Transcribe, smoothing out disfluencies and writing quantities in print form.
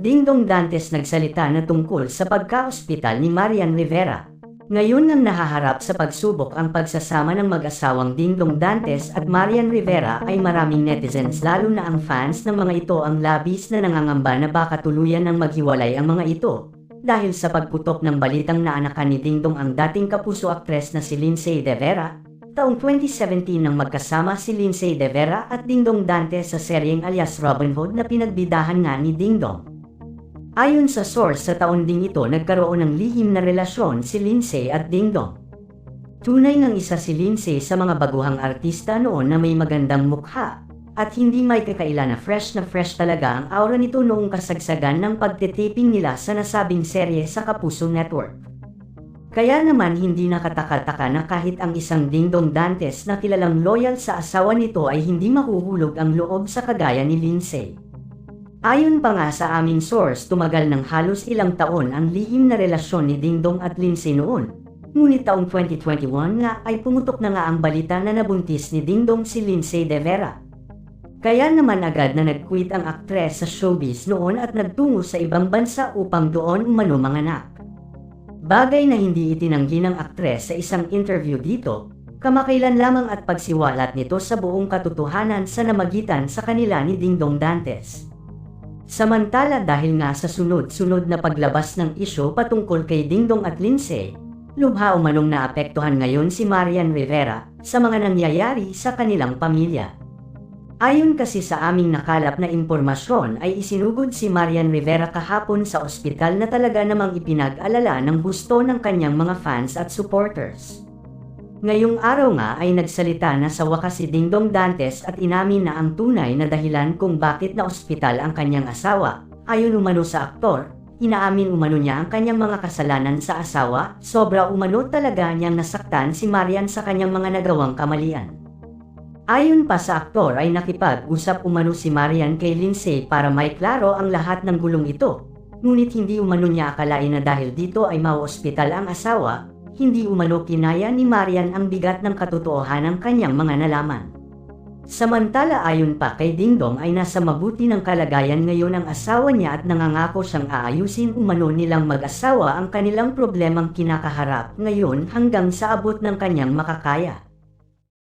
Dingdong Dantes nagsalita na tungkol sa pagka-ospital ni Marian Rivera. Ngayon nang nahaharap sa pagsubok ang pagsasama ng mag-asawang Dingdong Dantes at Marian Rivera ay maraming netizens lalo na ang fans ng mga ito ang labis na nangangamba na baka tuluyan ng maghiwalay ang mga ito. Dahil sa pagputok ng balitang naanakan ni Dingdong ang dating kapuso aktres na si Lindsay De Vera, taong 2017 nang magkasama si Lindsay De Vera at Dingdong Dantes sa seryeng alias Robin Hood na pinagbidahan nga ni Dingdong. Ayon sa source sa taon ding ito nagkaroon ng lihim na relasyon si Lindsay at Dingdong. Tunay ngang isa si Lindsay sa mga baguhang artista noon na may magandang mukha at hindi may kakaila na fresh talaga ang aura nito noong kasagsagan ng pagtitaping nila sa nasabing serye sa Kapuso Network. Kaya naman hindi nakataka-taka na kahit ang isang Dingdong Dantes na kilalang loyal sa asawa nito ay hindi mahuhulog ang loob sa kagaya ni Lindsay. Ayon pa nga sa aming source, tumagal ng halos ilang taon ang lihim na relasyon ni Dingdong at Lindsay noon. Ngunit taong 2021 nga ay pumutok na nga ang balita na nabuntis ni Dingdong si Lindsay De Vera. Kaya naman agad na nag-quit ang aktres sa showbiz noon at nagtungo sa ibang bansa upang doon umano manganak. Bagay na hindi itinanggi ng aktres sa isang interview dito, kamakailan lamang at pagsiwalat nito sa buong katotohanan sa namagitan sa kanila ni Dingdong Dantes. Samantala dahil nga sa sunod-sunod na paglabas ng isyu patungkol kay Dingdong at Lindsay, lubha umanong naapektuhan ngayon si Marian Rivera sa mga nangyayari sa kanilang pamilya. Ayon kasi sa aming nakalap na impormasyon ay isinugod si Marian Rivera kahapon sa ospital na talaga namang ipinag-alala ng gusto ng kanyang mga fans at supporters. Ngayong araw nga ay nagsalita na sa wakas si Dingdong Dantes at inamin na ang tunay na dahilan kung bakit na ospital ang kanyang asawa. Ayon umano sa aktor, inaamin umano niya ang kanyang mga kasalanan sa asawa, sobra umano talaga niyang nasaktan si Marian sa kanyang mga nagawang kamalian. Ayon pa sa aktor ay nakipag-usap umano si Marian kay Lindsay para may klaro ang lahat ng gulong ito. Ngunit hindi umano niya akalain na dahil dito ay mauospital ang asawa, hindi umano kinaya ni Marian ang bigat ng katotohanan ng kanyang mga nalaman. Samantala ayon pa kay Dingdong ay nasa mabuti ng kalagayan ngayon ang asawa niya at nangangako siyang aayusin umano nilang mag-asawa ang kanilang problemang kinakaharap ngayon hanggang sa abot ng kanyang makakaya.